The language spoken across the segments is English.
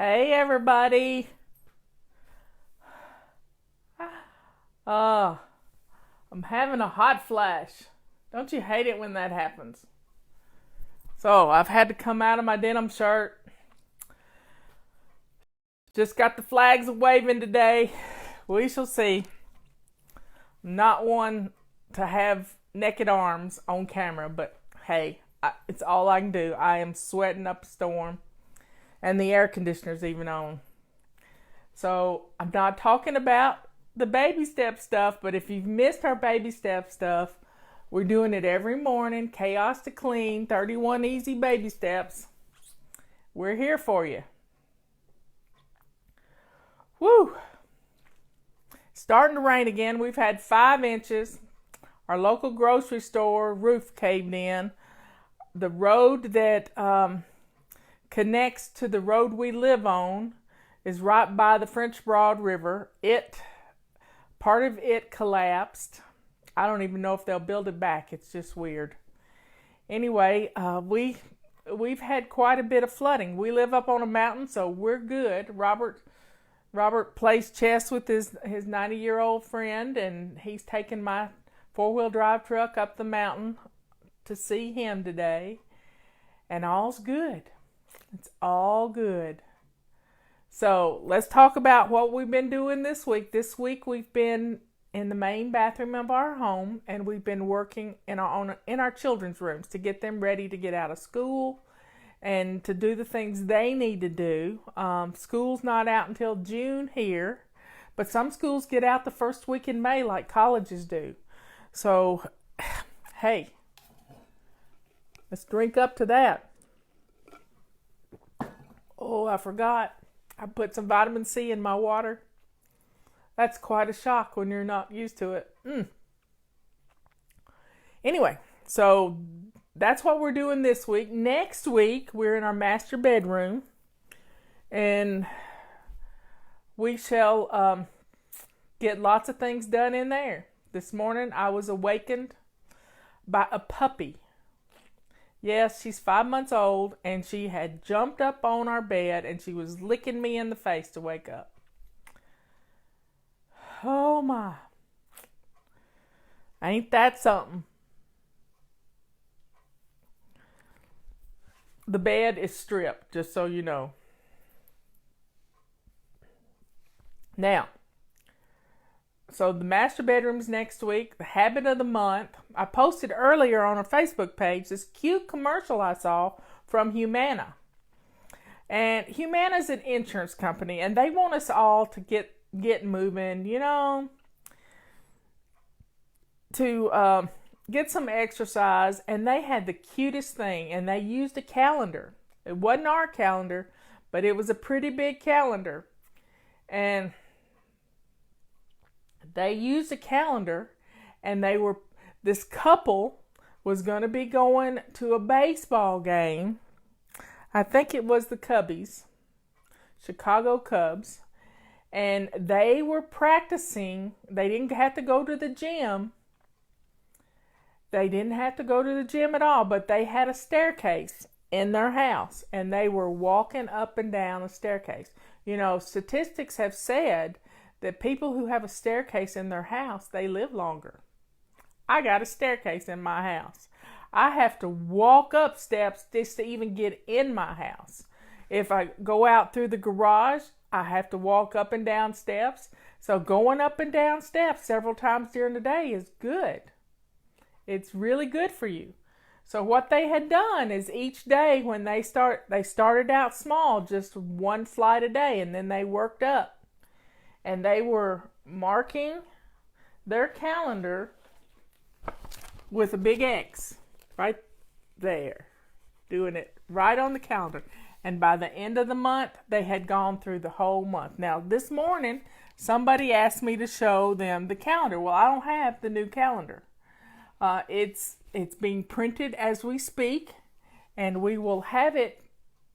Hey everybody. Uh, I'm having a hot flash. Don't you hate it when that happens? So I've had to come out of my denim shirt. Just got the flags waving today. We shall see. I'm not one to have naked arms on camera, but hey, it's all I can do. I am sweating up a storm, and the air conditioner's even on. So I'm not talking about the baby step stuff, but if you've missed our baby step stuff, we're doing it every morning. Chaos to Clean, 31 easy baby steps. We're here for you. Woo! Starting to rain again. We've had 5 inches. Our local grocery store roof caved in. The road that connects to the road we live on is right by the French Broad River. Part of it collapsed. I don't even know if they'll build it back. It's just weird. Anyway, we've had quite a bit of flooding. We live up on a mountain, so we're good. Robert plays chess with his 90-year-old friend, and he's taken my 4-wheel drive truck up the mountain to see him today. And all's good. It's all good. So let's talk about what we've been doing this week. This week we've been in the main bathroom of our home, and we've been working in our children's rooms to get them ready to get out of school and to do the things they need to do. School's not out until June here, but some schools get out the first week in May like colleges do. So, hey, let's drink up to that. Oh, I forgot. I put some vitamin C in my water. That's quite a shock when you're not used to it. Anyway, so that's what we're doing this week. Next week, we're in our master bedroom, and we shall get lots of things done in there. This morning, I was awakened by a puppy. Yes, she's 5 months old, and she had jumped up on our bed, and she was licking me in the face to wake up. Oh my. Ain't that something? The bed is stripped, just so you know. Now, so the master bedroom's next week. The habit of the month. I posted earlier on our Facebook page this cute commercial I saw from Humana. And Humana's an insurance company, and they want us all to get moving, to get some exercise. And they had the cutest thing, and they used a calendar. It wasn't our calendar, but it was a pretty big calendar. And they used a calendar, and this couple was going to be going to a baseball game. I think it was the Cubbies, Chicago Cubs, and they were practicing. They didn't have to go to the gym. They didn't have to go to the gym at all, but they had a staircase in their house, and they were walking up and down the staircase. Statistics have said that people who have a staircase in their house, they live longer. I got a staircase in my house. I have to walk up steps just to even get in my house. If I go out through the garage, I have to walk up and down steps. So going up and down steps several times during the day is good. It's really good for you. So what they had done is each day when they started out small, just 1 flight a day, and then they worked up. And they were marking their calendar with a big X right there, doing it right on the calendar. And by the end of the month, they had gone through the whole month. Now, this morning, somebody asked me to show them the calendar. Well, I don't have the new calendar. It's being printed as we speak, and we will have it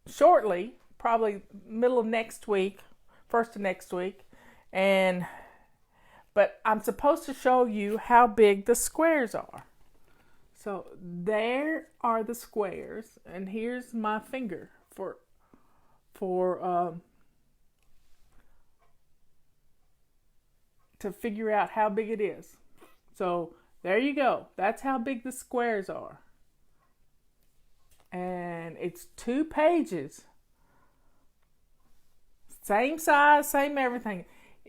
shortly, probably middle of next week, first of next week. But I'm supposed to show you how big the squares are. So there are the squares, and here's my finger for to figure out how big it is. So there you go. That's how big the squares are. And it's 2 pages. Same size, same everything.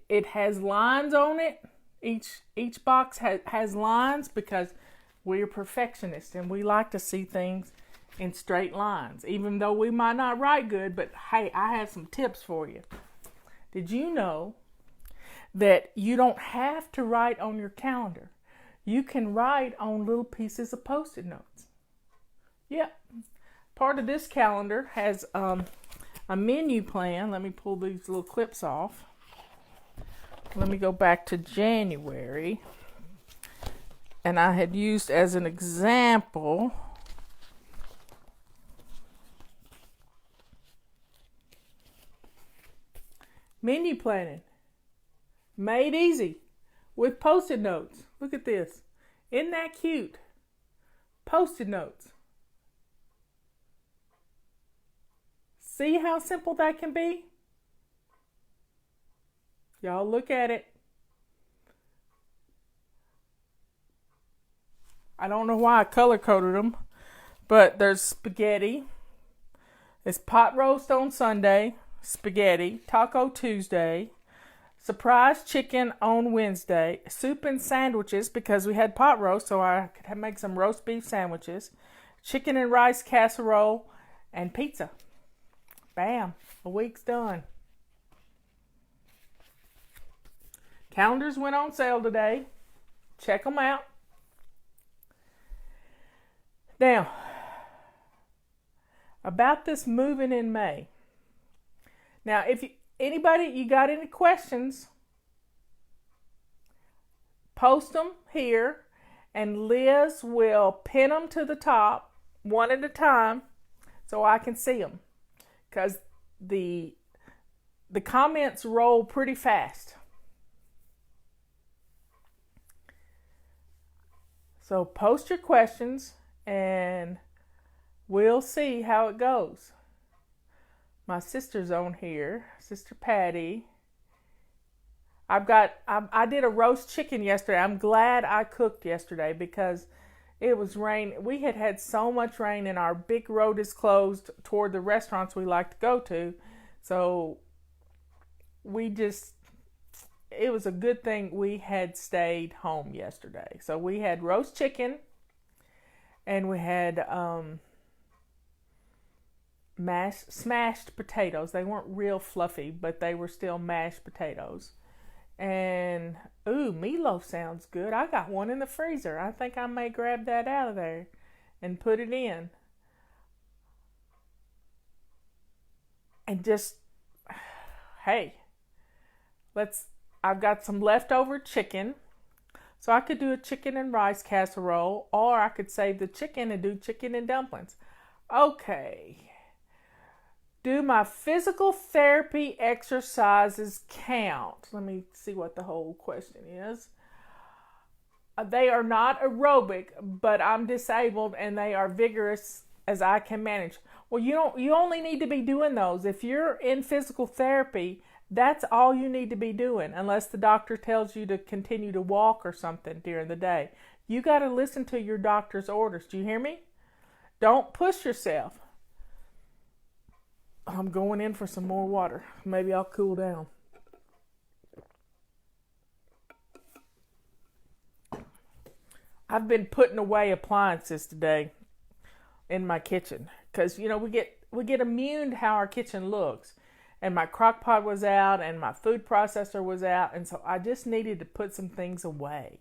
It has lines on it. Each box has lines because we're perfectionists and we like to see things in straight lines. Even though we might not write good, but hey, I have some tips for you. Did you know that you don't have to write on your calendar? You can write on little pieces of Post-it notes. Yep. Part of this calendar has a menu plan. Let me pull these little clips off. Let me go back to January. And I had used as an example menu planning. Made easy with Post-it notes. Look at this. Isn't that cute? Post-it notes. See how simple that can be? Y'all look at it. I don't know why I color coded them, but there's spaghetti. It's pot roast on Sunday, spaghetti, Taco Tuesday, surprise chicken on Wednesday, soup and sandwiches because we had pot roast, so I could make some roast beef sandwiches, chicken and rice casserole, and pizza. Bam, a week's done. Calendars went on sale today. Check them out. Now, about this moving in May. Now, if you got any questions, post them here, and Liz will pin them to the top one at a time so I can see them. Because the comments roll pretty fast. So post your questions and we'll see how it goes. My sister's on here, Sister Patty. I did a roast chicken yesterday. I'm glad I cooked yesterday because it was rain. We had so much rain and our big road is closed toward the restaurants we like to go to. So it was a good thing we had stayed home yesterday. So we had roast chicken and we had smashed potatoes. They weren't real fluffy, but they were still mashed potatoes. And, meatloaf sounds good. I got one in the freezer. I think I may grab that out of there and put it in. And just, hey, I've got some leftover chicken. So I could do a chicken and rice casserole, or I could save the chicken and do chicken and dumplings. Okay. Do my physical therapy exercises count? Let me see what the whole question is. They are not aerobic, but I'm disabled and they are vigorous as I can manage. Well, you only need to be doing those. If you're in physical therapy, that's all you need to be doing, unless the doctor tells you to continue to walk or something during the day. You got to listen to your doctor's orders. Do you hear me? Don't push yourself. I'm going in for some more water. Maybe I'll cool down. I've been putting away appliances today in my kitchen because we get immune to how our kitchen looks. And my crock pot was out and my food processor was out, and so I just needed to put some things away.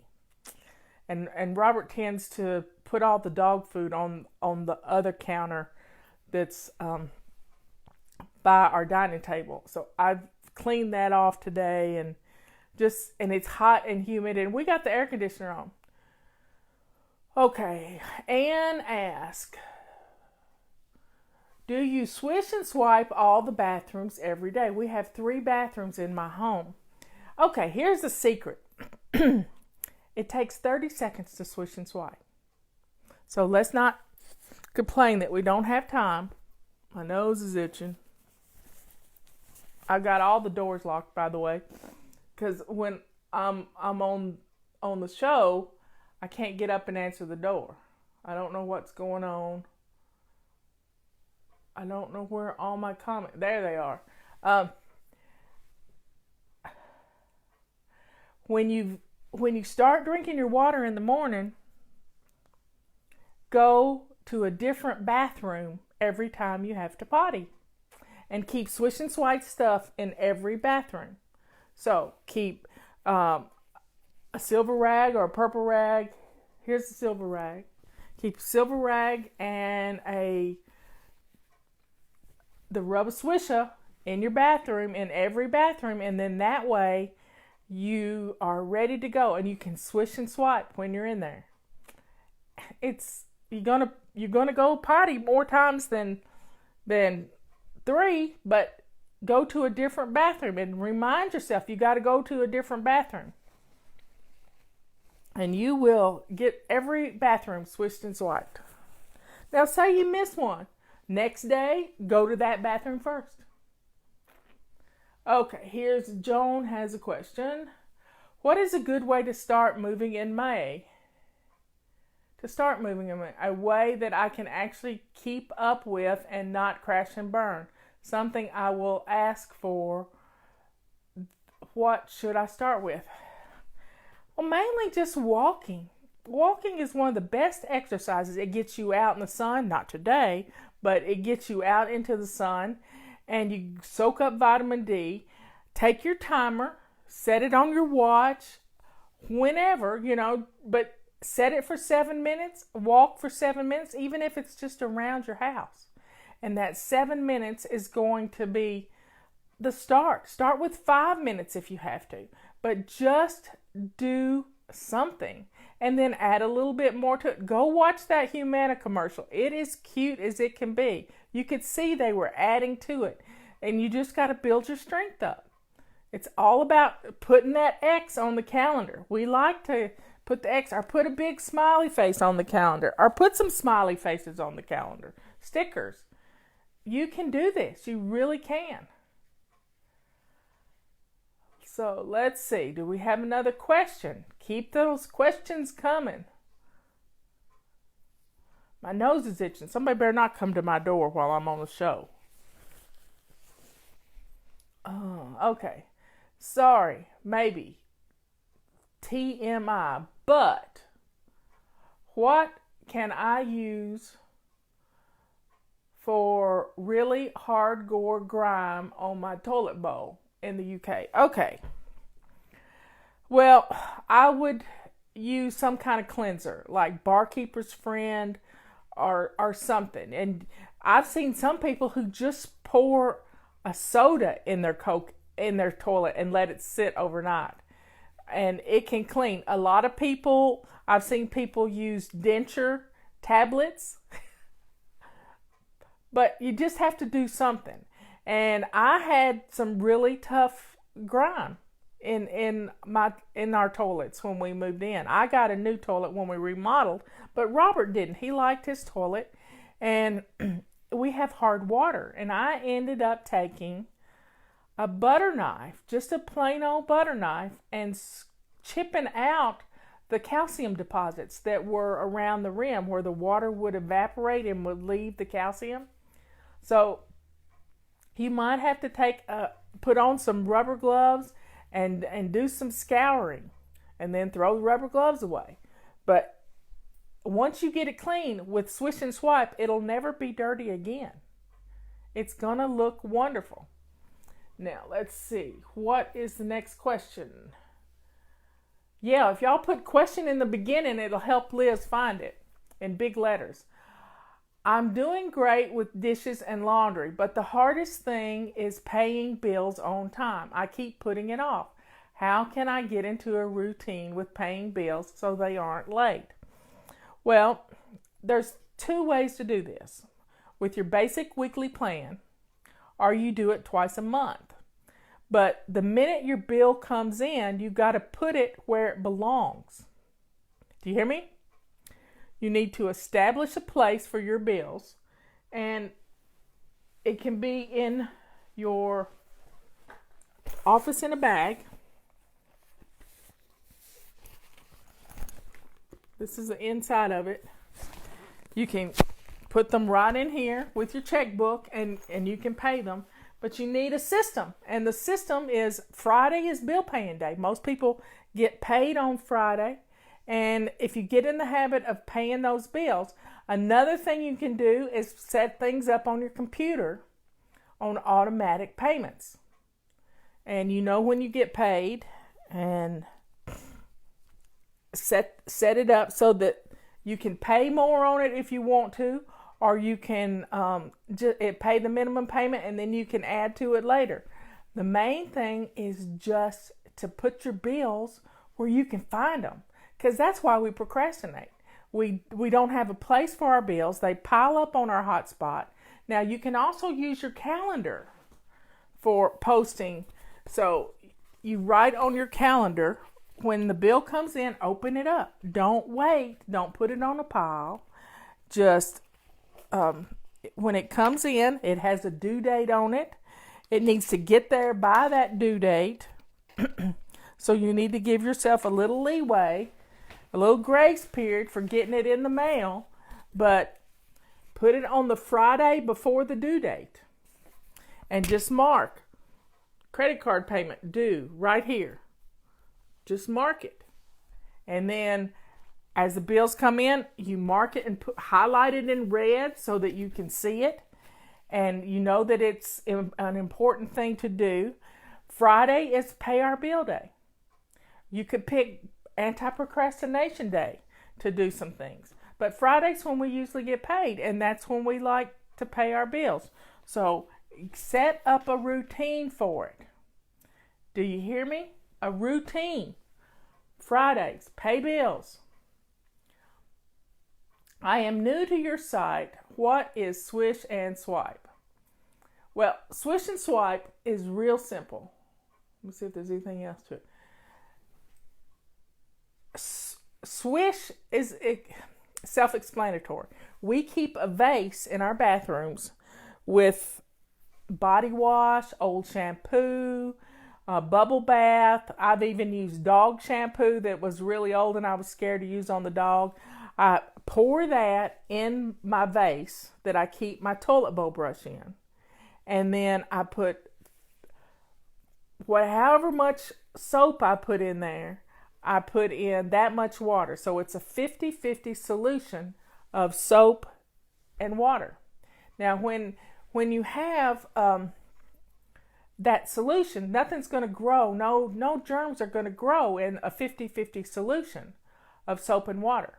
And Robert tends to put all the dog food on the other counter that's by our dining table. So I've cleaned that off today, and it's hot and humid, and we got the air conditioner on. Okay, Anne asked, do you swish and swipe all the bathrooms every day? We have 3 bathrooms in my home. Okay, here's the secret. It takes 30 seconds to swish and swipe. So let's not complain that we don't have time. My nose is itching. I got all the doors locked, by the way, because when I'm on the show, I can't get up and answer the door. I don't know what's going on. I don't know where all my comments. There they are. When you start drinking your water in the morning, go to a different bathroom every time you have to potty, and keep swish and swipe stuff in every bathroom. So keep a silver rag or a purple rag. Here's the silver rag. Keep a silver rag and the rubber swisher in your bathroom, in every bathroom, and then that way you are ready to go and you can swish and swipe when you're in there. You're gonna go potty more times than 3, but go to a different bathroom and remind yourself you got to go to a different bathroom. And you will get every bathroom swished and swiped. Now say you miss one. Next day, go to that bathroom first. Okay, here's Joan has a question. What is a good way to start moving in May? To start moving in May, a way that I can actually keep up with and not crash and burn. Something I will ask for. What should I start with? Well, mainly just walking. Walking is one of the best exercises. It gets you out in the sun, not today, but it gets you out into the sun and you soak up vitamin D. Take your timer, set it on your watch, whenever, but set it for 7 minutes, walk for 7 minutes, even if it's just around your house. And that 7 minutes is going to be the start. Start with 5 minutes if you have to, but just do something and then add a little bit more to it. Go watch that Humana commercial. It is cute as it can be. You could see they were adding to it, and you just got to build your strength up. It's all about putting that X on the calendar. We like to put the X or put a big smiley face on the calendar or put some smiley faces on the calendar. Stickers. You can do this. You really can. So let's see. Do we have another question? Keep those questions coming. My nose is itching. Somebody better not come to my door while I'm on the show. Oh, okay. Sorry, maybe. TMI. But what can I use for really hardcore grime on my toilet bowl in the UK? Okay. Well, I would use some kind of cleanser like Barkeeper's Friend or something. And I've seen some people who just pour a soda in their toilet and let it sit overnight. And it can clean. A lot of people, I've seen people use denture tablets. But you just have to do something. And I had some really tough grime in our toilets when we moved in. I got a new toilet when we remodeled, but Robert didn't. He liked his toilet, and we have hard water. And I ended up taking a butter knife, just a plain old butter knife, and chipping out the calcium deposits that were around the rim where the water would evaporate and would leave the calcium. So you might have to put on some rubber gloves and do some scouring and then throw the rubber gloves away. But once you get it clean with swish and swipe, it'll never be dirty again. It's going to look wonderful. Now, let's see. What is the next question? Yeah, if y'all put question in the beginning, it'll help Liz find it in big letters. I'm doing great with dishes and laundry, but the hardest thing is paying bills on time. I keep putting it off. How can I get into a routine with paying bills so they aren't late? Well, there's 2 ways to do this. With your basic weekly plan, or you do it twice a month. But the minute your bill comes in, you've got to put it where it belongs. Do you hear me? You need to establish a place for your bills, and it can be in your office in a bag, This is the inside of it. You can put them right in here with your checkbook, and you can pay them. But you need a system. And the system is Friday is bill paying day. Most people get paid on Friday. And if you get in the habit of paying those bills, another thing you can do is set things up on your computer on automatic payments. And you know when you get paid, and set it up so that you can pay more on it if you want to, or you can pay the minimum payment and then you can add to it later. The main thing is just to put your bills where you can find them, because that's why we procrastinate. We don't have a place for our bills. They pile up on our hotspot. Now you can also use your calendar for posting. So you write on your calendar when the bill comes in, open it up. Don't wait. Don't put it on a pile. Just when it comes in, it has a due date on it. It needs to get there by that due date. So you need to give yourself a little leeway, a little grace period for getting it in the mail, but put it on the Friday before the due date. And just mark credit card payment due right here. Just mark it. And then as the bills come in, you mark it and highlight it in red so that you can see it. And you know that it's an important thing to do. Friday is pay our bill day. You could pick anti-procrastination day to do some things. But Friday's when we usually get paid, and that's when we like to pay our bills. So set up a routine for it. Do you hear me? A routine. Fridays, pay bills. I am new to your site. What is Swish and Swipe? Well, Swish and Swipe is real simple. Let me see if there's anything else to it. Swish is self-explanatory. We keep a vase in our bathrooms with body wash, old shampoo, bubble bath. I've even used dog shampoo that was really old and I was scared to use on the dog. I pour that in my vase that I keep my toilet bowl brush in. And then I put however much soap I put in there, I put in that much water. So it's a 50-50 solution of soap and water. Now when you have that solution, nothing's going to grow. No germs are going to grow in a 50-50 solution of soap and water.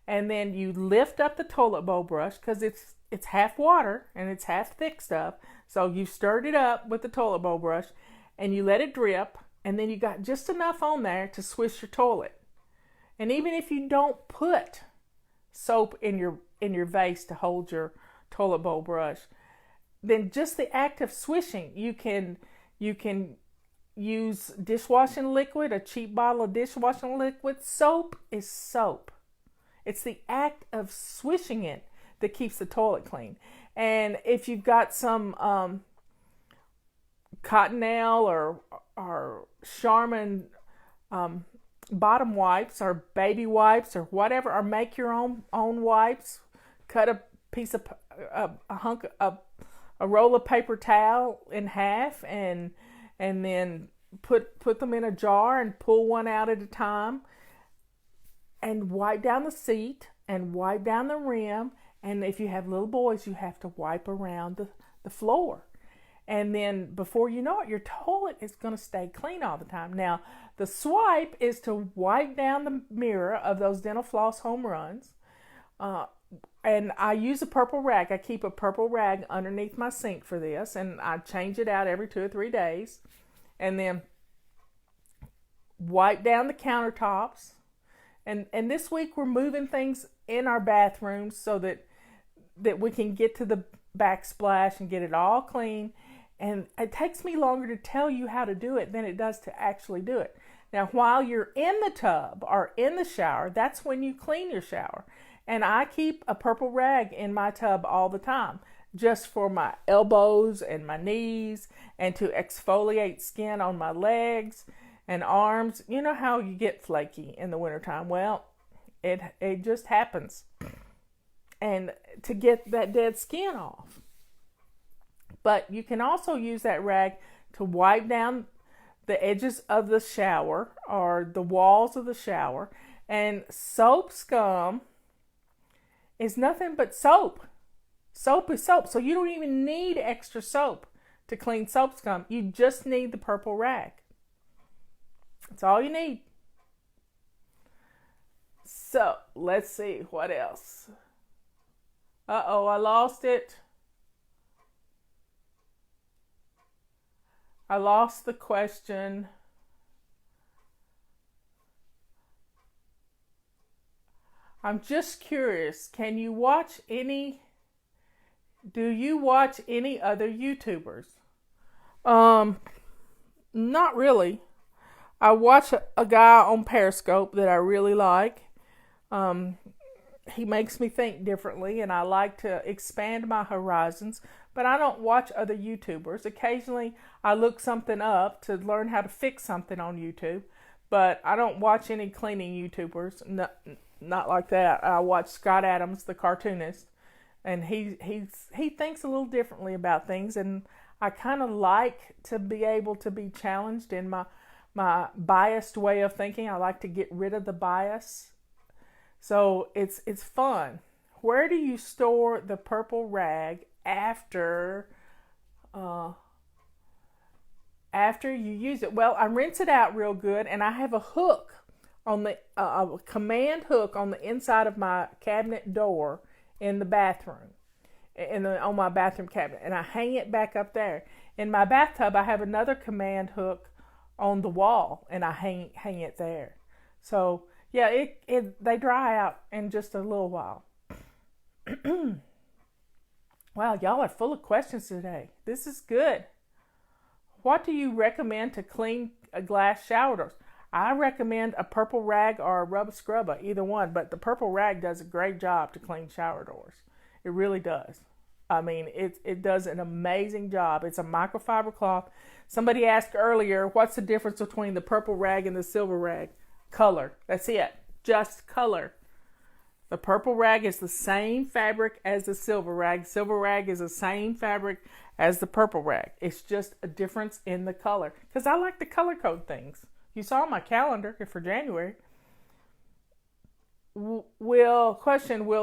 And then you lift up the toilet bowl brush, because it's half water and it's half thick stuff. So you stirred it up with the toilet bowl brush and you let it drip, and then you got just enough on there to swish your toilet. And even if you don't put soap in your vase to hold your toilet bowl brush, then just the act of swishing, you can use dishwashing liquid, a cheap bottle of dishwashing liquid. Soap is soap. It's the act of swishing it that keeps the toilet clean. And if you've got some Cottonelle or Charmin bottom wipes or baby wipes or whatever, or make your own wipes, cut a piece of a roll of paper towel in half and then put them in a jar and pull one out at a time, and wipe down the seat and wipe down the rim. And if you have little boys, you have to wipe around the floor. And then before you know it, your toilet is going to stay clean all the time. Now, the swipe is to wipe down the mirror of those Dental Floss home runs. And I use a purple rag. I keep a purple rag underneath my sink for this, and I change it out every 2 or 3 days. And then wipe down the countertops. And this week we're moving things in our bathrooms so that we can get to the backsplash and get it all clean. And it takes me longer to tell you how to do it than it does to actually do it. Now, while you're in the tub or in the shower, that's when you clean your shower. And I keep a purple rag in my tub all the time, just for my elbows and my knees, and to exfoliate skin on my legs and arms. You know how you get flaky in the wintertime? Well, It just happens. And to get that dead skin off. But you can also use that rag to wipe down the edges of the shower or the walls of the shower. And soap scum is nothing but soap. Soap is soap. So you don't even need extra soap to clean soap scum. You just need the purple rag. That's all you need. So let's see what else. Uh-oh, I lost it. I lost the question. I'm just curious, do you watch any other YouTubers? Not really. I watch a guy on Periscope that I really like. He makes me think differently, and I like to expand my horizons, but I don't watch other YouTubers. Occasionally, I look something up to learn how to fix something on YouTube, but I don't watch any cleaning YouTubers. Not like that. I watch Scott Adams, the cartoonist, and he thinks a little differently about things, and I kind of like to be able to be challenged in my biased way of thinking. I like to get rid of the bias. So it's fun. Where do you store the purple rag after you use it? Well, I rinse it out real good, and I have a hook on the a command hook on the inside of my cabinet door in the bathroom, on my bathroom cabinet, and I hang it back up there. In my bathtub, I have another command hook on the wall, and I hang it there. So yeah, they dry out in just a little while. Wow, y'all are full of questions today. This is good. What do you recommend to clean a glass shower doors? I recommend a purple rag or a rub scrubber, either one, but the purple rag does a great job to clean shower doors. It really does. I mean, it does an amazing job. It's a microfiber cloth. Somebody asked earlier, what's the difference between the purple rag and the silver rag? Color. That's it. Just color. The purple rag is the same fabric as the silver rag. Silver rag is the same fabric as the purple rag. It's just a difference in the color. Because I like to color code things. You saw my calendar for January. Will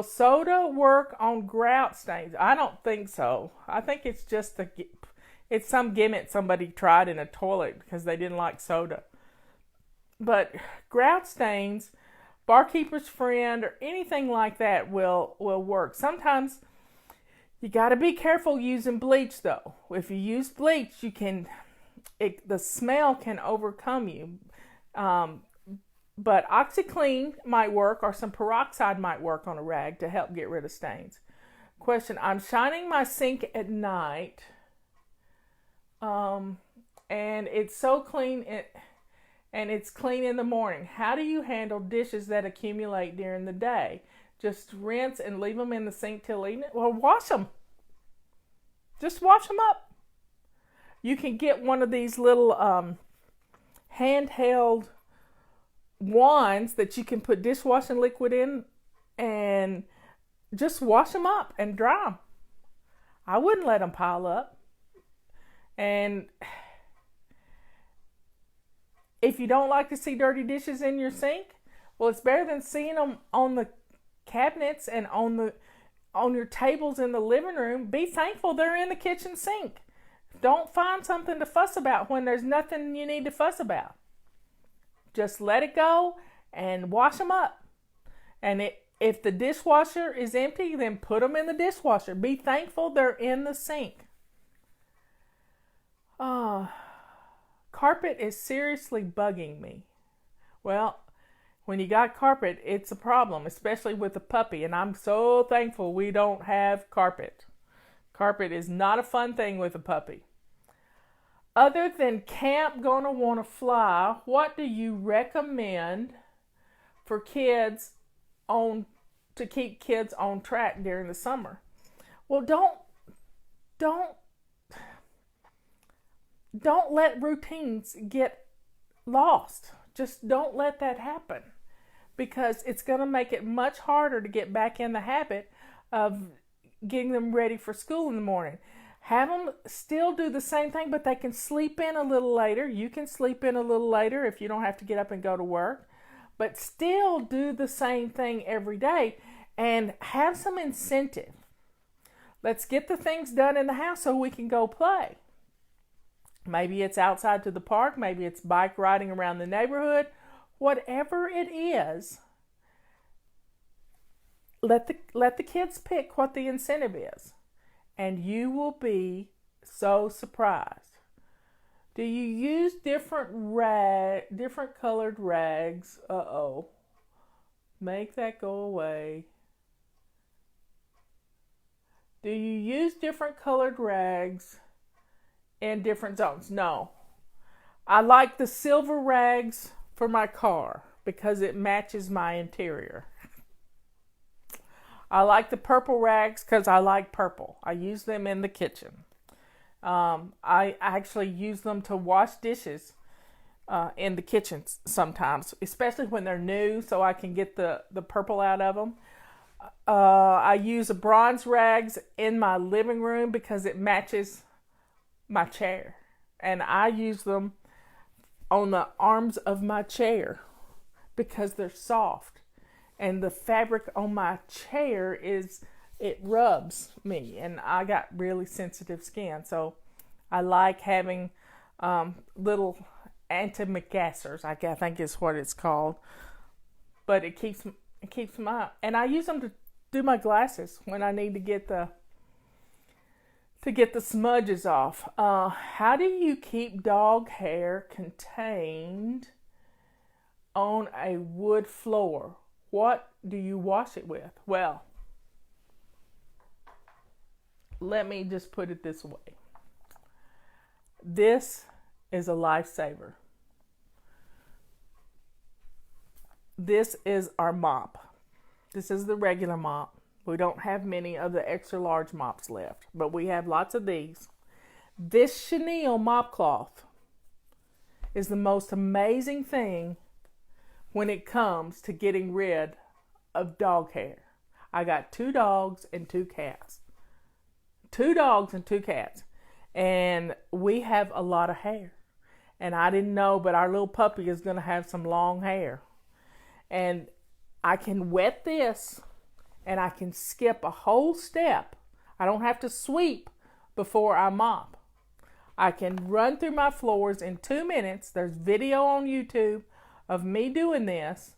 soda work on grout stains? I don't think so. I think it's just it's some gimmick somebody tried in a toilet because they didn't like soda. But grout stains, Barkeeper's Friend, or anything like that will work. Sometimes you got to be careful using bleach, though. If you use bleach, the smell can overcome you. But OxyClean might work, or some peroxide might work on a rag to help get rid of stains. Question: I'm shining my sink at night, and it's so clean. And it's clean in the morning. How do you handle dishes that accumulate during the day? Just rinse and leave them in the sink till evening? Well, wash them. Just wash them up. You can get one of these little handheld wands that you can put dishwashing liquid in and just wash them up and dry them. I wouldn't let them pile up. And if you don't like to see dirty dishes in your sink, well, it's better than seeing them on the cabinets and on your tables in the living room. Be thankful they're in the kitchen sink. Don't find something to fuss about when there's nothing you need to fuss about. Just let it go and wash them up. And if the dishwasher is empty, then put them in the dishwasher. Be thankful they're in the sink. Carpet is seriously bugging me. Well, when you got carpet, it's a problem, especially with a puppy, and I'm so thankful we don't have carpet. Carpet is not a fun thing with a puppy. Other than Camp Gonna Wanna Fly, what do you recommend for kids to keep kids on track during the summer? Well, don't let routines get lost. Just don't let that happen. because it's going to make it much harder to get back in the habit of getting them ready for school in the morning. Have them still do the same thing, but they can sleep in a little later. You can sleep in a little later if you don't have to get up and go to work. But still do the same thing every day and have some incentive. Let's get the things done in the house so we can go play. Maybe it's outside to the park. Maybe it's bike riding around the neighborhood. Whatever it is, let the kids pick what the incentive is. And you will be so surprised. Do you use different colored rags? Make that go away. Do you use different colored rags in different zones? No. I like the silver rags for my car because it matches my interior. I like the purple rags because I like purple. I use them in the kitchen. I actually use them to wash dishes in the kitchen sometimes, especially when they're new, so I can get the purple out of them. I use a bronze rags in my living room because it matches my chair. And I use them on the arms of my chair because they're soft. And the fabric on my chair it rubs me, and I got really sensitive skin. So I like having little antimacassars, I think is what it's called. But it keeps my, and I use them to do my glasses when I need to get the smudges off. How do you keep dog hair contained on a wood floor? What do you wash it with? Well, let me just put it this way. This is a lifesaver. This is our mop. This is the regular mop. We don't have many of the extra large mops left, but we have lots of these. This chenille mop cloth is the most amazing thing when it comes to getting rid of dog hair. I got 2 dogs and 2 cats. 2 dogs and 2 cats. And we have a lot of hair. And I didn't know, but our little puppy is going to have some long hair. And I can wet this and I can skip a whole step. I don't have to sweep before I mop. I can run through my floors in 2 minutes. There's video on YouTube of me doing this,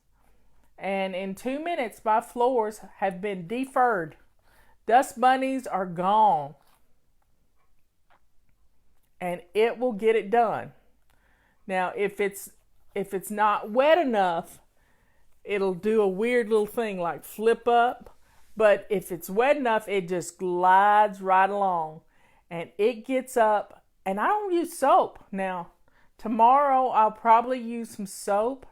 and in 2 minutes my floors have been defurred. Dust bunnies are gone, and it will get it done. Now if it's not wet enough, it'll do a weird little thing like flip up, but if it's wet enough, it just glides right along and it gets up. And I don't use soap. Now tomorrow I'll probably use some soap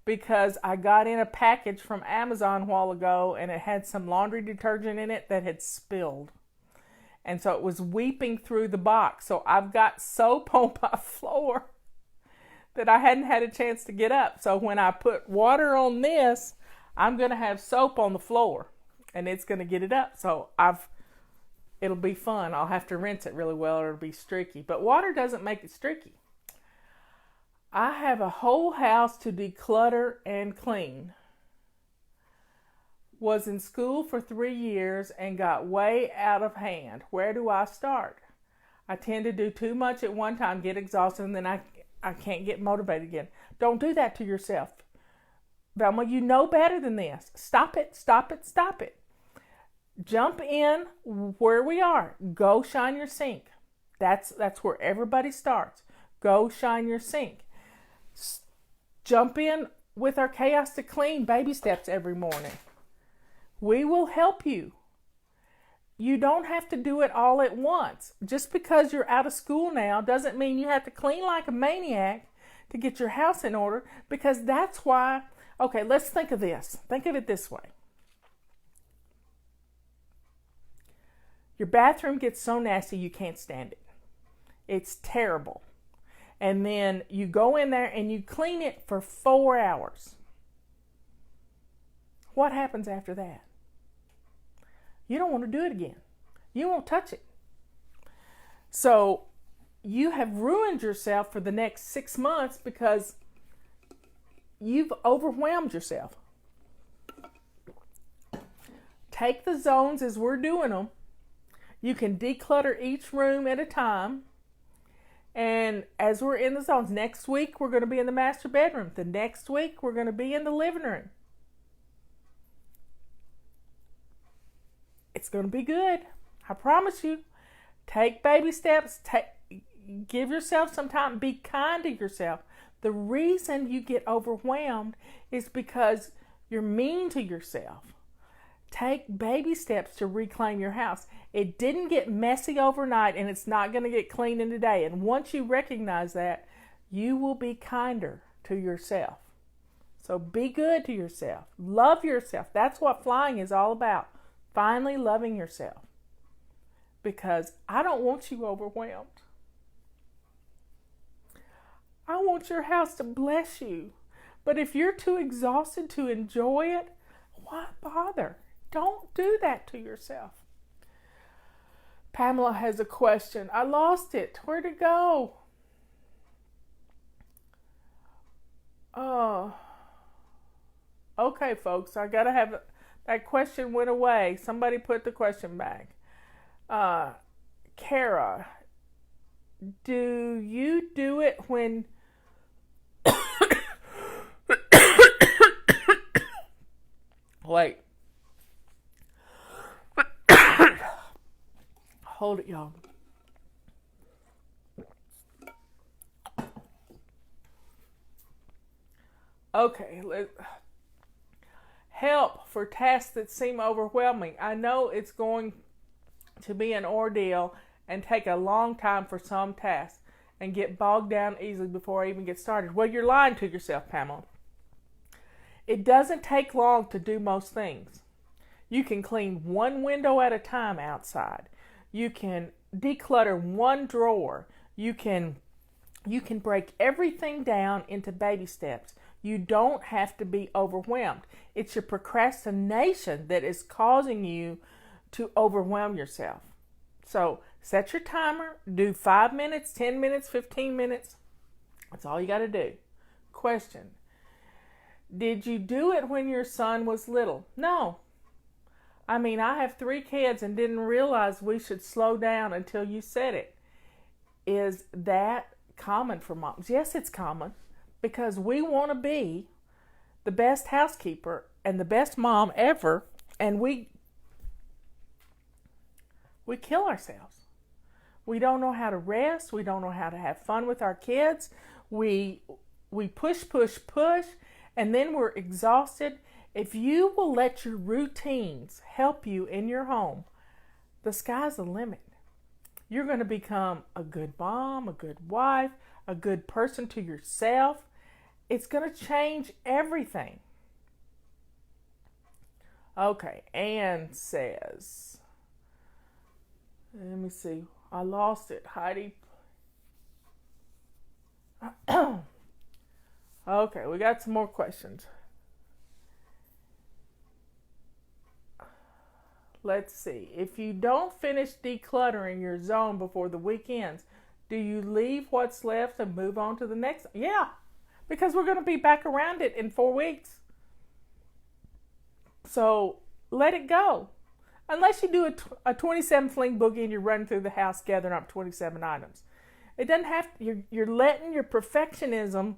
because I got in a package from Amazon a while ago and it had some laundry detergent in it that had spilled. And so it was weeping through the box. So I've got soap on my floor that I hadn't had a chance to get up. So when I put water on this, I'm going to have soap on the floor and it's going to get it up. So it'll be fun. I'll have to rinse it really well or it'll be streaky. But water doesn't make it streaky. I have a whole house to declutter and clean. Was in school for 3 years and got way out of hand. Where do I start? I tend to do too much at one time, get exhausted, and then I can't get motivated again. Don't do that to yourself. Velma, you know better than this. Stop it, stop it, stop it. Jump in where we are. Go shine your sink. That's where everybody starts. Go shine your sink. Jump in with our Chaos to Clean baby steps every morning. We will help you. You don't have to do it all at once. Just because you're out of school now doesn't mean you have to clean like a maniac to get your house in order, because that's why. Okay, let's think of this. Think of it this way. Your bathroom gets so nasty you can't stand it. It's terrible. And then you go in there and you clean it for 4 hours. what happens after that? You don't want to do it again. You won't touch it. So you have ruined yourself for the next 6 months because you've overwhelmed yourself. Take the zones as we're doing them. You can declutter each room at a time. And as we're in the zones, next week we're going to be in the master bedroom. The next week we're going to be in the living room. It's going to be good. I promise you. Take baby steps. Give yourself some time. Be kind to yourself. The reason you get overwhelmed is because you're mean to yourself. Take baby steps to reclaim your house. It didn't get messy overnight, and it's not going to get clean in a day. And once you recognize that, you will be kinder to yourself. So be good to yourself. Love yourself. That's what flying is all about. Finally loving yourself. Because I don't want you overwhelmed. I want your house to bless you. But if you're too exhausted to enjoy it, why bother? Don't do that to yourself. Pamela has a question. I lost it. Where'd it go? Oh. Okay, folks. I gotta have that question went away. Somebody put the question back. Kara, do you do it when wait. Hold it, y'all. Okay, help for tasks that seem overwhelming. I know it's going to be an ordeal and take a long time for some tasks and get bogged down easily before I even get started. Well, you're lying to yourself, Pamela. It doesn't take long to do most things. You can clean one window at a time outside. You can declutter one drawer. You can break everything down into baby steps. You don't have to be overwhelmed. It's your procrastination that is causing you to overwhelm yourself. So set your timer. Do 5 minutes, 10 minutes, 15 minutes. That's all you got to do. Question. Did you do it when your son was little? No. I mean, I have 3 kids and didn't realize we should slow down until you said it. Is that common for moms? Yes, it's common because we want to be the best housekeeper and the best mom ever, and we kill ourselves. We don't know how to rest. We don't know how to have fun with our kids. We push, and then we're exhausted. If you will let your routines help you in your home, the sky's the limit. You're going to become a good mom, a good wife, a good person to yourself. It's going to change everything. Okay, Anne says, let me see. I lost it. Heidi. Okay, we got some more questions. Let's see. If you don't finish decluttering your zone before the weekends, do you leave what's left and move on to the next? Yeah, because we're going to be back around it in 4 weeks. So let it go. Unless you do a 27 fling boogie and you're running through the house gathering up 27 items. It doesn't have to, you're letting your perfectionism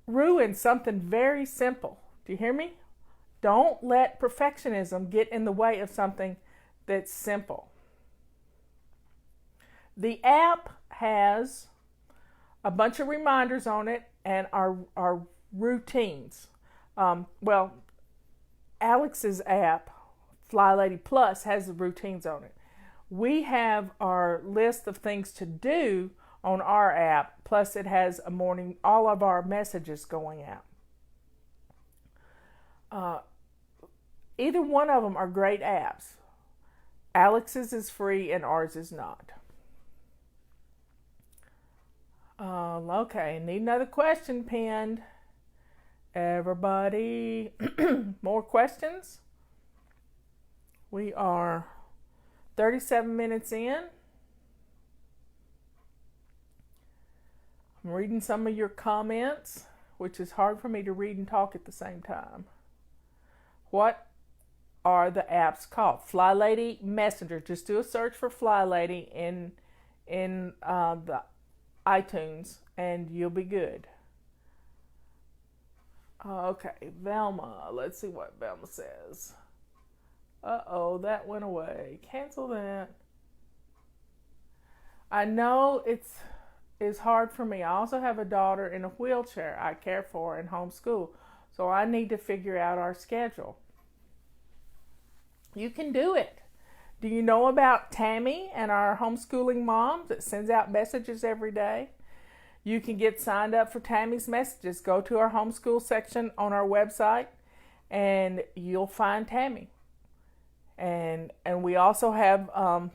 ruin something very simple. Do you hear me? Don't let perfectionism get in the way of something that's simple. The app has a bunch of reminders on it and our routines. Alex's app, Fly Lady Plus, has the routines on it. We have our list of things to do on our app, plus it has a morning, all of our messages going out. Either one of them are great apps. Alex's is free and ours is not. Okay, need another question pinned. Everybody, more questions? We are 37 minutes in. I'm reading some of your comments, which is hard for me to read and talk at the same time. What are the apps called? Fly Lady Messenger. Just do a search for Fly Lady in the iTunes, and you'll be good. Okay, Velma. Let's see what Velma says. Uh-oh, that went away. Cancel that. I know it's hard for me. I also have a daughter in a wheelchair I care for and homeschool, so I need to figure out our schedule. You can do it. Do you know about Tammy and our homeschooling mom that sends out messages every day? You can get signed up for Tammy's messages. Go to our homeschool section on our website and you'll find Tammy. And we also have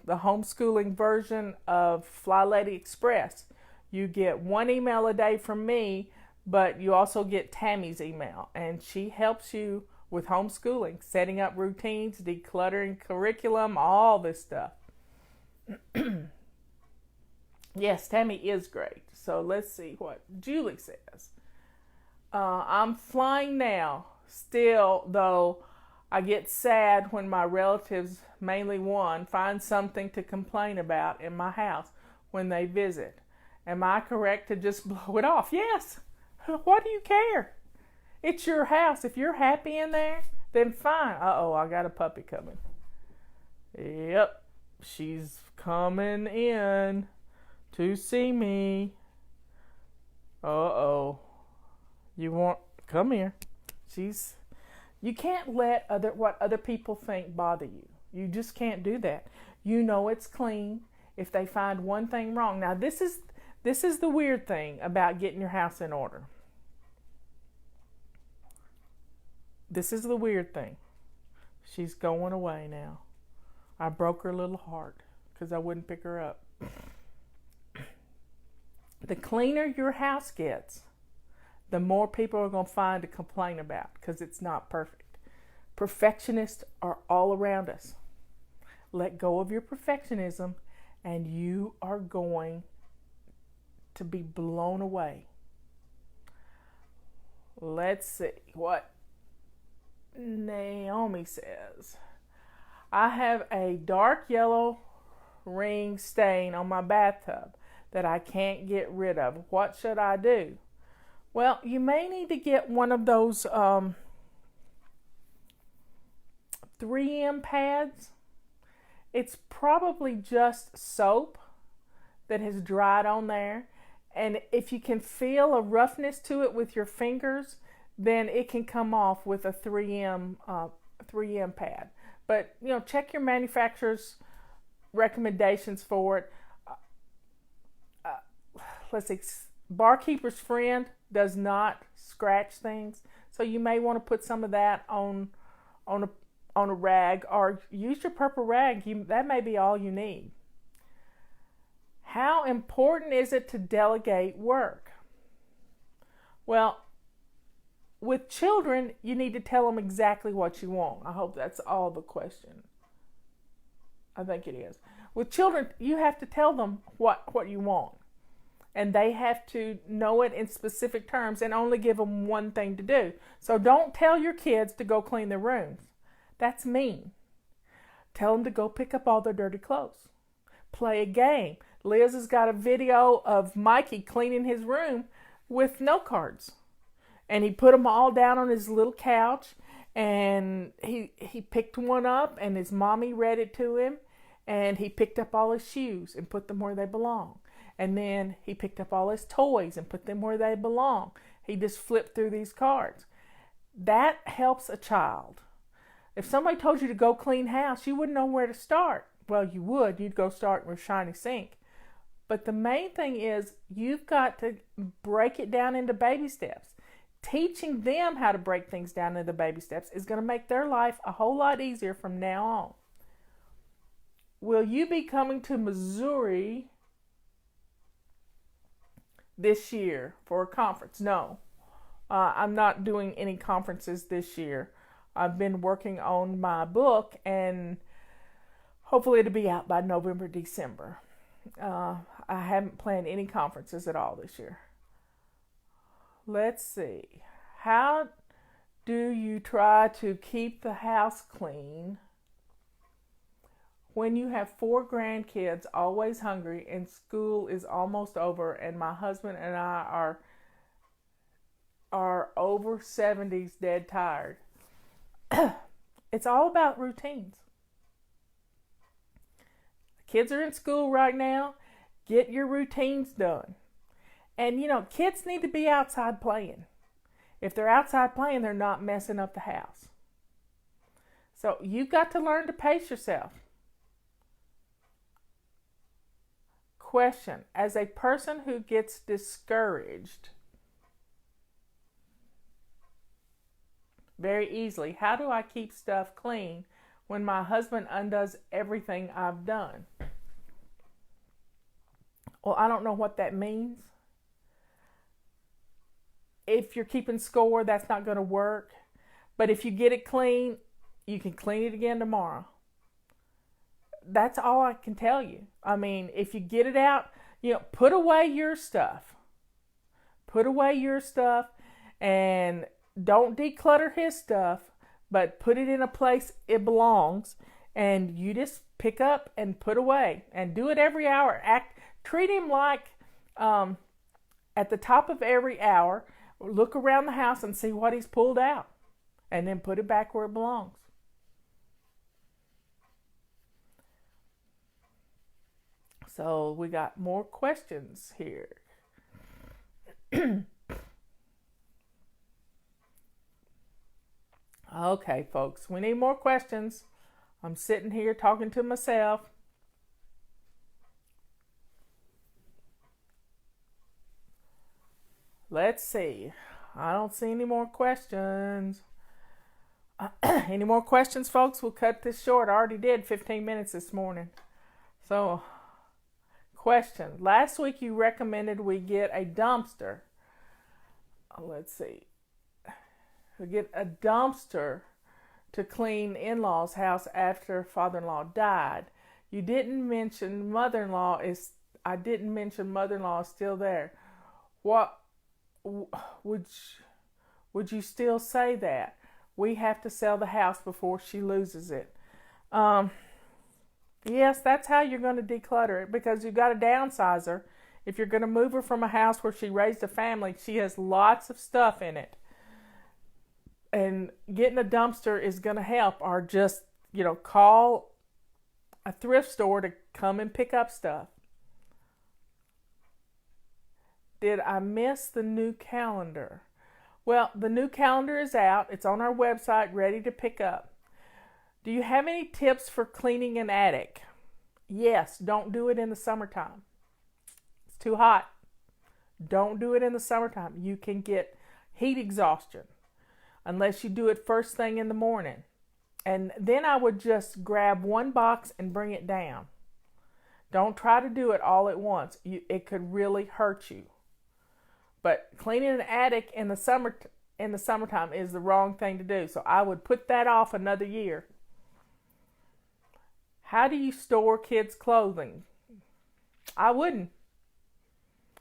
the homeschooling version of Fly Lady Express. You get one email a day from me, but you also get Tammy's email, and she helps you with homeschooling, setting up routines, decluttering curriculum, all this stuff. Yes, Tammy is great. So let's see what Julie says. I'm flying now. Still, though, I get sad when my relatives, mainly one, find something to complain about in my house when they visit. Am I correct to just blow it off? Yes. What do you care? It's your house. If you're happy in there, then fine. Uh-oh, I got a puppy coming. Yep, she's coming in to see me. Uh-oh. Come here. You can't let what other people think bother you. You just can't do that. You know it's clean if they find one thing wrong. Now, this is the weird thing about getting your house in order. This is the weird thing. She's going away now. I broke her little heart because I wouldn't pick her up. The cleaner your house gets, the more people are going to find to complain about because it's not perfect. Perfectionists are all around us. Let go of your perfectionism and you are going to be blown away. Let's see what Naomi says. I have a dark yellow ring stain on my bathtub that I can't get rid of. What should I do? Well, you may need to get one of those 3M pads. It's probably just soap that has dried on there. And if you can feel a roughness to it with your fingers, then it can come off with a 3M pad. But, check your manufacturer's recommendations for it. Let's see, Barkeeper's Friend does not scratch things, so you may want to put some of that on a rag, or use your purple rag. That may be all you need. How important is it to delegate work? Well, with children, you need to tell them exactly what you want. I hope that's all the question. I think it is. With children, you have to tell them what you want. And they have to know it in specific terms and only give them one thing to do. So don't tell your kids to go clean their rooms. That's mean. Tell them to go pick up all their dirty clothes. Play a game. Liz has got a video of Mikey cleaning his room with note cards. And he put them all down on his little couch. And he picked one up and his mommy read it to him. And he picked up all his shoes and put them where they belong. And then he picked up all his toys and put them where they belong. He just flipped through these cards. That helps a child. If somebody told you to go clean house, you wouldn't know where to start. Well, you would. You'd go start with shiny sink. But the main thing is you've got to break it down into baby steps. Teaching them how to break things down into baby steps is going to make their life a whole lot easier from now on. Will you be coming to Missouri this year for a conference? No. I'm not doing any conferences this year. I've been working on my book, and hopefully it'll be out by November, December. I haven't planned any conferences at all this year. Let's see. How do you try to keep the house clean when you have 4 grandkids always hungry and school is almost over and my husband and I are over 70s dead tired? It's all about routines. Kids are in school right now. Get your routines done. And kids need to be outside playing. If they're outside playing, they're not messing up the house. So you've got to learn to pace yourself. Question: as a person who gets discouraged very easily, how do I keep stuff clean when my husband undoes everything I've done? Well, I don't know what that means. If you're keeping score, that's not going to work. But if you get it clean, you can clean it again tomorrow. That's all I can tell you. I mean, if you get it out, put away your stuff. Put away your stuff and don't declutter his stuff, but put it in a place it belongs, and you just pick up and put away and do it every hour. Treat him like at the top of every hour, look around the house and see what he's pulled out, and then put it back where it belongs. So we got more questions here. Okay, folks, we need more questions. I'm sitting here talking to myself. Let's see. I don't see any more questions. Any more questions, folks? We'll cut this short. I already did 15 minutes this morning. So, question. Last week you recommended we get a dumpster. Let's see. We get a dumpster to clean in-law's house after father-in-law died. You didn't mention mother-in-law is. I didn't mention mother-in-law is still there. What would you still say that? We have to sell the house before she loses it. Yes, that's how you're going to declutter it, because you've got to downsize her. If you're going to move her from a house where she raised a family, she has lots of stuff in it. And getting a dumpster is going to help, or just, call a thrift store to come and pick up stuff. Did I miss the new calendar? Well, the new calendar is out. It's on our website, ready to pick up. Do you have any tips for cleaning an attic? Yes, don't do it in the summertime. It's too hot. Don't do it in the summertime. You can get heat exhaustion unless you do it first thing in the morning. And then I would just grab one box and bring it down. Don't try to do it all at once. It could really hurt you. But cleaning an attic in the summertime is the wrong thing to do. So I would put that off another year. How do you store kids' clothing? I wouldn't.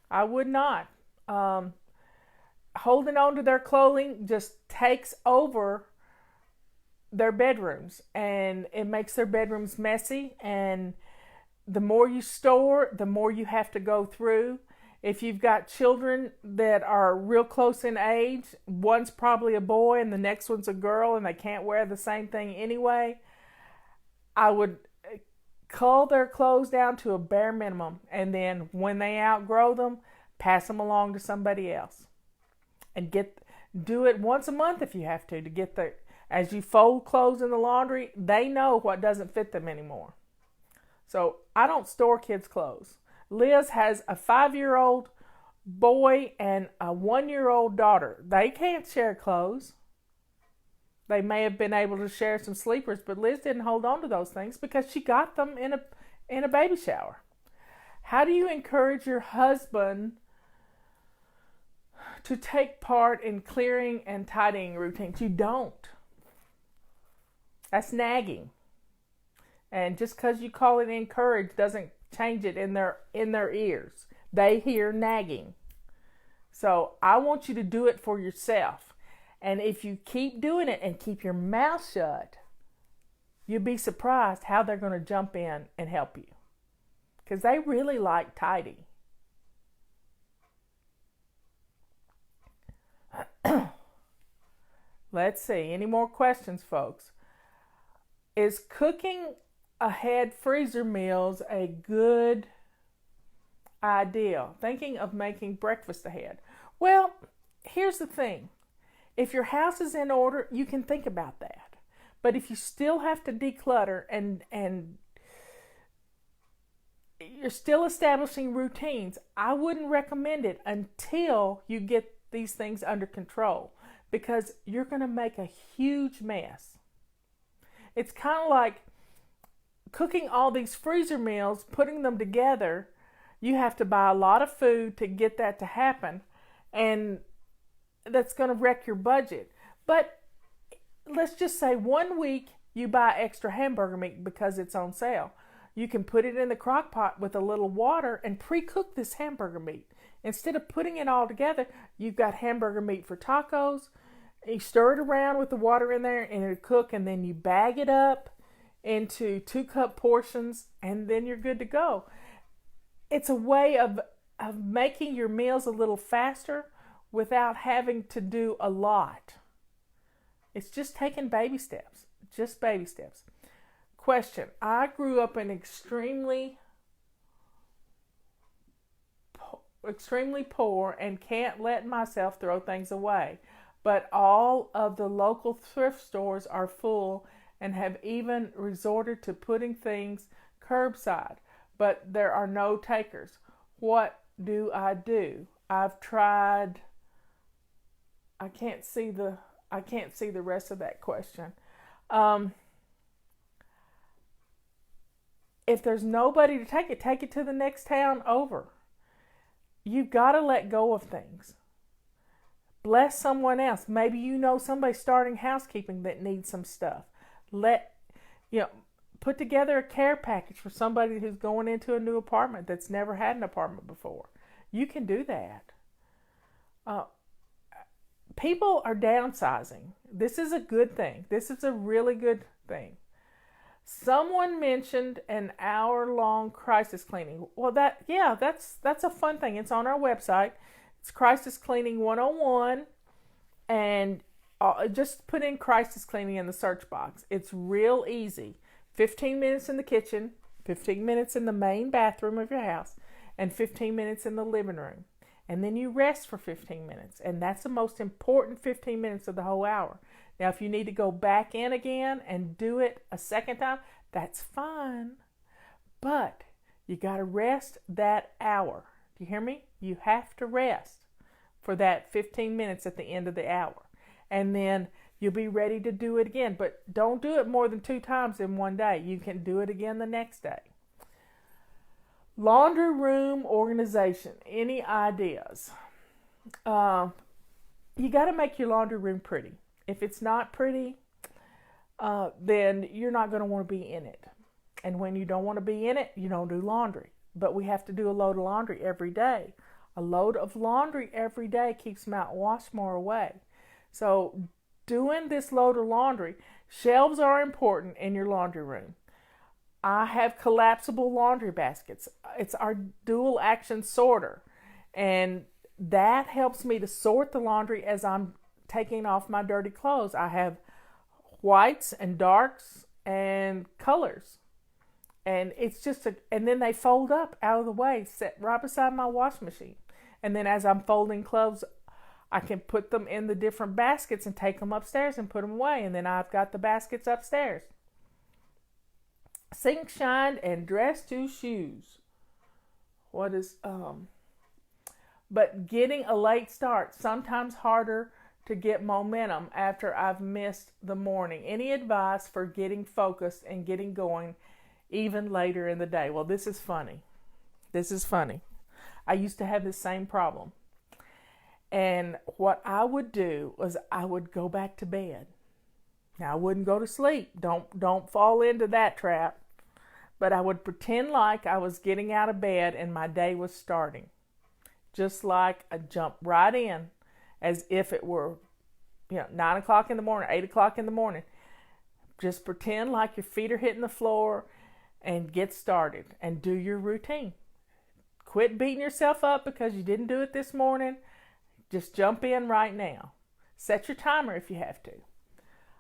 I would not. Holding on to their clothing just takes over their bedrooms, and it makes their bedrooms messy. And the more you store, the more you have to go through. If you've got children that are real close in age, one's probably a boy and the next one's a girl, and they can't wear the same thing anyway, I would cull their clothes down to a bare minimum, and then when they outgrow them, pass them along to somebody else. And do it once a month if you have to get as you fold clothes in the laundry, they know what doesn't fit them anymore. So I don't store kids' clothes. Liz has a 5-year-old boy and a 1-year-old daughter. They can't share clothes. They may have been able to share some sleepers, but Liz didn't hold on to those things because she got them in a baby shower. How do you encourage your husband to take part in clearing and tidying routines. You don't. That's nagging. And just because you call it encourage doesn't change it in their ears. They hear nagging. So I want you to do it for yourself. And if you keep doing it and keep your mouth shut, you'll be surprised how they're going to jump in and help you. Because they really like tidy. Let's see. Any more questions, folks? Is cooking ahead freezer meals a good idea? Thinking of making breakfast ahead. Well, here's the thing. If your house is in order, you can think about that. But if you still have to declutter and you're still establishing routines, I wouldn't recommend it until you get these things under control, because you're going to make a huge mess. It's kind of like cooking all these freezer meals, putting them together. You have to buy a lot of food to get that to happen, and that's going to wreck your budget. But let's just say 1 week you buy extra hamburger meat because it's on sale. You can put it in the crock pot with a little water and pre-cook this hamburger meat. Instead of putting it all together, you've got hamburger meat for tacos. You stir it around with the water in there and it'll cook, and then you bag it up into 2-cup portions, and then you're good to go. It's a way of making your meals a little faster without having to do a lot. It's just taking baby steps. Just baby steps. Question. I grew up in extremely poor and can't let myself throw things away. But all of the local thrift stores are full and have even resorted to putting things curbside. But there are no takers. What do I do? I've tried. I can't see the rest of that question. If there's nobody to take it to the next town over. You've got to let go of things. Bless someone else. Maybe you know somebody starting housekeeping that needs some stuff. Put together a care package for somebody who's going into a new apartment that's never had an apartment before. You can do that. People are downsizing. This is a good thing. This is a really good thing. Someone mentioned an hour-long crisis cleaning. Well, that's a fun thing. It's on our website. It's Crisis Cleaning 101, and just put in crisis cleaning in the search box. It's real easy. 15 minutes in the kitchen, 15 minutes in the main bathroom of your house, and 15 minutes in the living room. And then you rest for 15 minutes, and that's the most important 15 minutes of the whole hour. Now, if you need to go back in again and do it a second time, that's fine. But you got to rest that hour. Do you hear me? You have to rest for that 15 minutes at the end of the hour. And then you'll be ready to do it again. But don't do it more than 2 times in one day. You can do it again the next day. Laundry room organization. Any ideas? You got to make your laundry room pretty. If it's not pretty, then you're not going to want to be in it. And when you don't want to be in it, you don't do laundry. But we have to do a load of laundry every day. A load of laundry every day keeps Mount Washmore away. So doing this load of laundry, shelves are important in your laundry room. I have collapsible laundry baskets. It's our dual action sorter. And that helps me to sort the laundry as I'm taking off my dirty clothes. I have whites and darks and colors. And it's just and then they fold up out of the way, set right beside my wash machine. And then as I'm folding clothes, I can put them in the different baskets and take them upstairs and put them away. And then I've got the baskets upstairs. Sink shined and dress to shoes. But getting a late start, sometimes harder to get momentum after I've missed the morning. Any advice for getting focused and getting going even later in the day? Well, this is funny. I used to have the same problem. And what I would do was I would go back to bed. Now I wouldn't go to sleep. Don't fall into that trap. But I would pretend like I was getting out of bed and my day was starting. Just like I jump right in as if it were 9 o'clock in the morning, 8 o'clock in the morning. Just pretend like your feet are hitting the floor and get started and do your routine. Quit beating yourself up because you didn't do it this morning. Just jump in right now. Set your timer if you have to.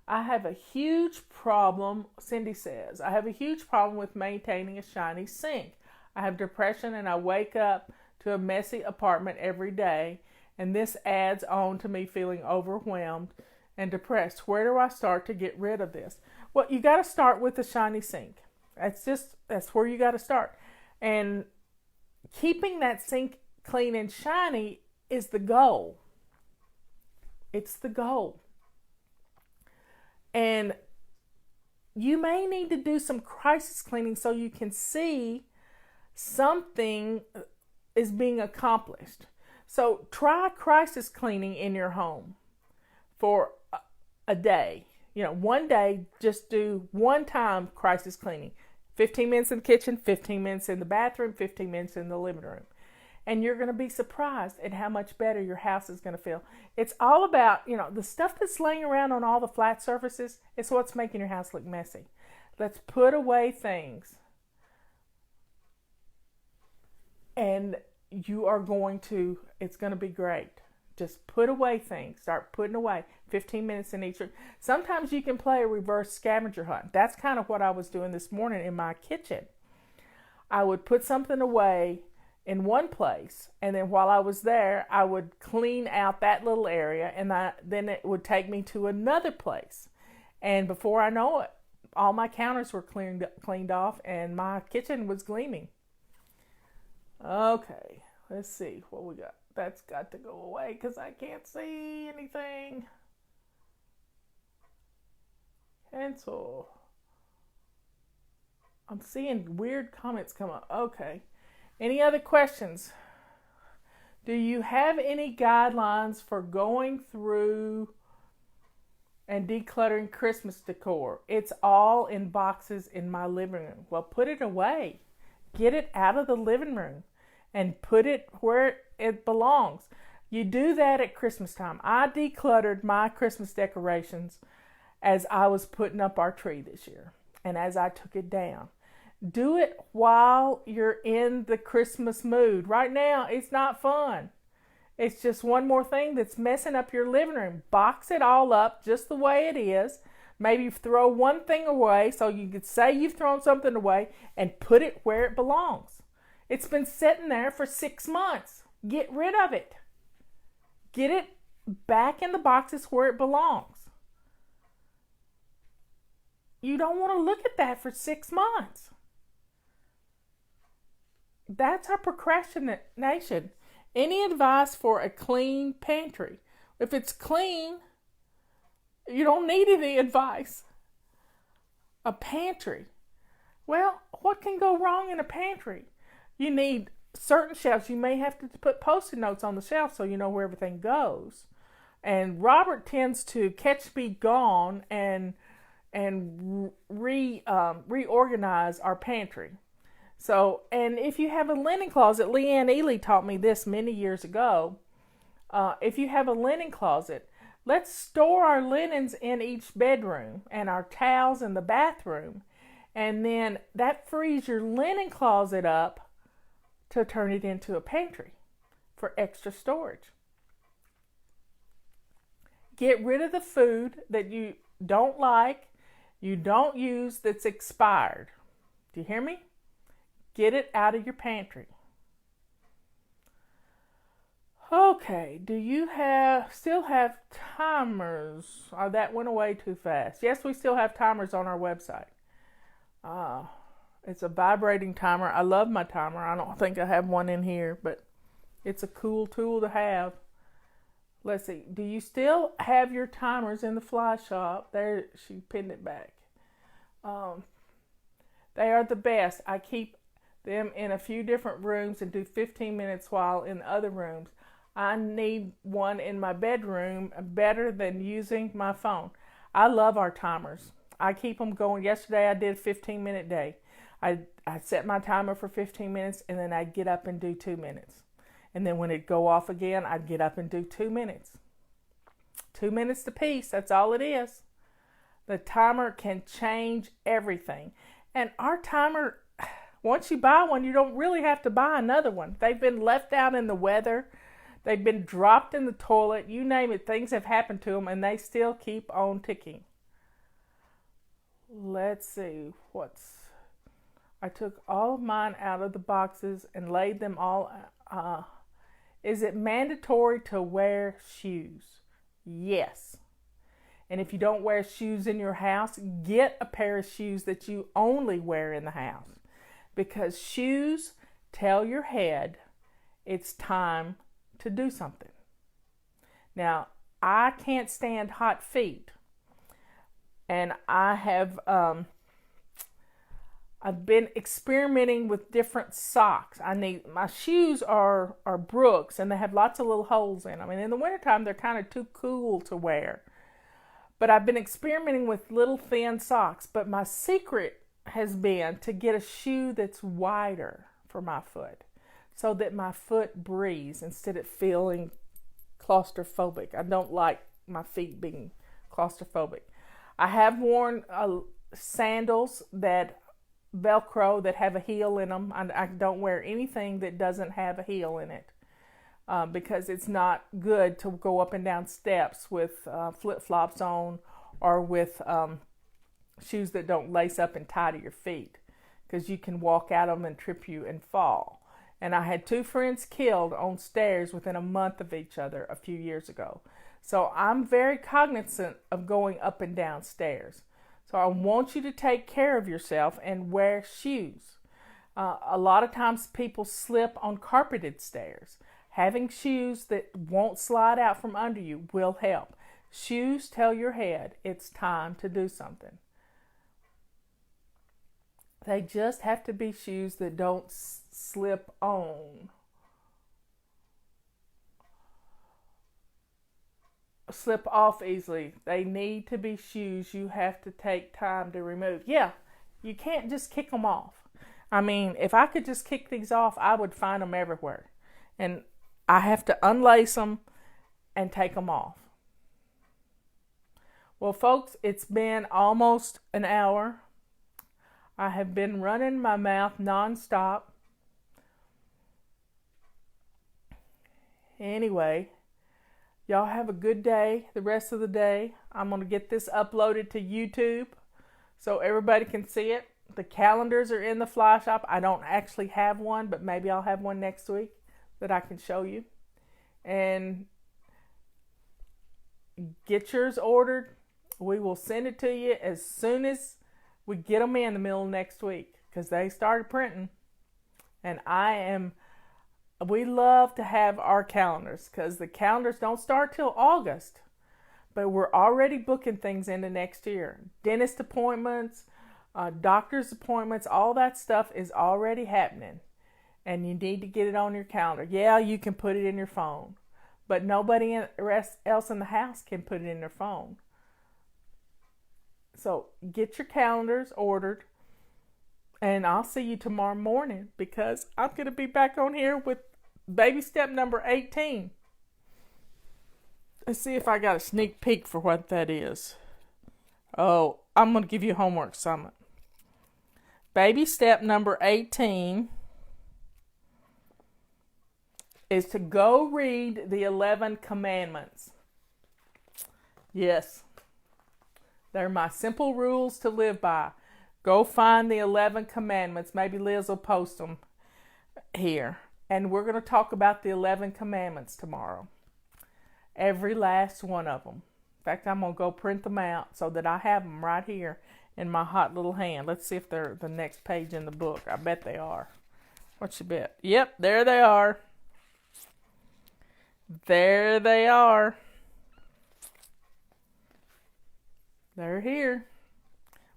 I have a huge problem, Cindy says, I have a huge problem with maintaining a shiny sink. I have depression and I wake up to a messy apartment every day, and this adds on to me feeling overwhelmed and depressed. Where do I start to get rid of this? Well, you got to start with the shiny sink. That's where you got to start. And keeping that sink clean and shiny is the goal. It's the goal. And you may need to do some crisis cleaning so you can see something is being accomplished. So try crisis cleaning in your home for a day. One day, just do one time crisis cleaning. 15 minutes in the kitchen, 15 minutes in the bathroom, 15 minutes in the living room. And you're going to be surprised at how much better your house is going to feel. It's all about, the stuff that's laying around on all the flat surfaces is what's making your house look messy. Let's put away things. And it's going to be great. Just put away things. Start putting away 15 minutes in each room. Sometimes you can play a reverse scavenger hunt. That's kind of what I was doing this morning in my kitchen. I would put something away in one place, and then while I was there, I would clean out that little area, and then it would take me to another place. And before I know it, all my counters were cleaned off, and my kitchen was gleaming. Okay, let's see what we got. That's got to go away because I can't see anything. Cancel. I'm seeing weird comments come up. Okay. Any other questions? Do you have any guidelines for going through and decluttering Christmas decor? It's all in boxes in my living room. Well, put it away. Get it out of the living room and put it where it belongs. You do that at Christmas time. I decluttered my Christmas decorations as I was putting up our tree this year and as I took it down. Do it while you're in the Christmas mood. Right now, it's not fun. It's just one more thing that's messing up your living room. Box it all up just the way it is. Maybe throw one thing away so you could say you've thrown something away and put it where it belongs. It's been sitting there for 6 months. Get rid of it. Get it back in the boxes where it belongs. You don't want to look at that for 6 months. That's our procrastination. Any advice for a clean pantry? If it's clean, you don't need any advice. A pantry. Well, what can go wrong in a pantry? You need certain shelves. You may have to put Post-it notes on the shelf so you know where everything goes. And Robert tends to catch me gone and reorganize our pantry. So, and if you have a linen closet, Leanne Ely taught me this many years ago. If you have a linen closet, let's store our linens in each bedroom and our towels in the bathroom. And then that frees your linen closet up to turn it into a pantry for extra storage. Get rid of the food that you don't like, you don't use, that's expired. Do you hear me? Get it out of your pantry. Okay, do you still have timers? Oh, that went away too fast. Yes, we still have timers on our website. It's a vibrating timer. I love my timer. I don't think I have one in here, but it's a cool tool to have. Let's see. Do you still have your timers in the fly shop? There, she pinned it back. They are the best. I keep them in a few different rooms and do 15 minutes while in other rooms. I need one in my bedroom better than using my phone. I love our timers. I keep them going. Yesterday I did a 15-minute day. I set my timer for 15 minutes and then I'd get up and do 2 minutes. And then when it'd go off again, I'd get up and do 2 minutes. 2 minutes apiece, that's all it is. The timer can change everything. And our timer, once you buy one, you don't really have to buy another one. They've been left out in the weather. They've been dropped in the toilet. You name it, things have happened to them, and they still keep on ticking. Let's see, I took all of mine out of the boxes and laid them all. Is it mandatory to wear shoes? Yes. And if you don't wear shoes in your house, get a pair of shoes that you only wear in the house. Because shoes tell your head it's time to do something. Now, I can't stand hot feet. And I have I've been experimenting with different socks. My shoes are Brooks, and they have lots of little holes in them. And in the wintertime, they're kind of too cool to wear. But I've been experimenting with little thin socks. But my secret has been to get a shoe that's wider for my foot, so that my foot breathes instead of feeling claustrophobic. I don't like my feet being claustrophobic. I have worn sandals that Velcro that have a heel in them. I don't wear anything that doesn't have a heel in it because it's not good to go up and down steps with flip-flops on or with shoes that don't lace up and tie to your feet, because you can walk out of them and trip you and fall. And I had 2 friends killed on stairs within a month of each other a few years ago. So I'm very cognizant of going up and down stairs. So I want you to take care of yourself and wear shoes. A lot of times people slip on carpeted stairs. Having shoes that won't slide out from under you will help. Shoes tell your head it's time to do something. They just have to be shoes that don't slip on. Slip off easily. They need to be shoes you have to take time to remove. Yeah, you can't just kick them off. I mean, if I could just kick these off, I would find them everywhere. And I have to unlace them and take them off. Well, folks, it's been almost an hour. I have been running my mouth nonstop. Anyway, y'all have a good day the rest of the day. I'm going to get this uploaded to YouTube so everybody can see it. The calendars are in the fly shop. I don't actually have one, but maybe I'll have one next week that I can show you. And get yours ordered. We will send it to you as soon as we get them in the middle of next week, because they started printing. And we love to have our calendars, because the calendars don't start till August. But we're already booking things into next year. Dentist appointments, doctor's appointments, all that stuff is already happening. And you need to get it on your calendar. Yeah, you can put it in your phone, but nobody else in the house can put it in their phone. So get your calendars ordered, and I'll see you tomorrow morning, because I'm going to be back on here with baby step number 18. Let's see if I got a sneak peek for what that is. Oh, I'm going to give you a homework assignment. Baby step number 18 is to go read the 11 commandments. Yes. They're my simple rules to live by. Go find the 11 commandments. Maybe Liz will post them here. And we're going to talk about the 11 commandments tomorrow. Every last one of them. In fact, I'm going to go print them out so that I have them right here in my hot little hand. Let's see if they're the next page in the book. I bet they are. What you bet? Yep, there they are. There they are. They're here.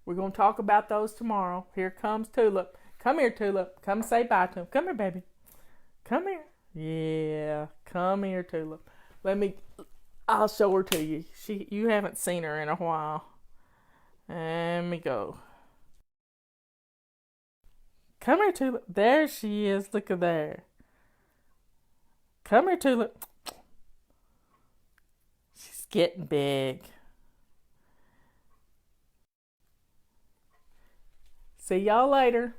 We're going to talk about those tomorrow. Here comes Tulip. Come here, Tulip. Come say bye to him. Come here, baby. Come here. Yeah, come. Come here, Tulip. I'll show her to you. You haven't seen her in a while. Let me go. Come here, Tulip. There she is. Look at there. Come here, Tulip. She's getting big. See y'all later.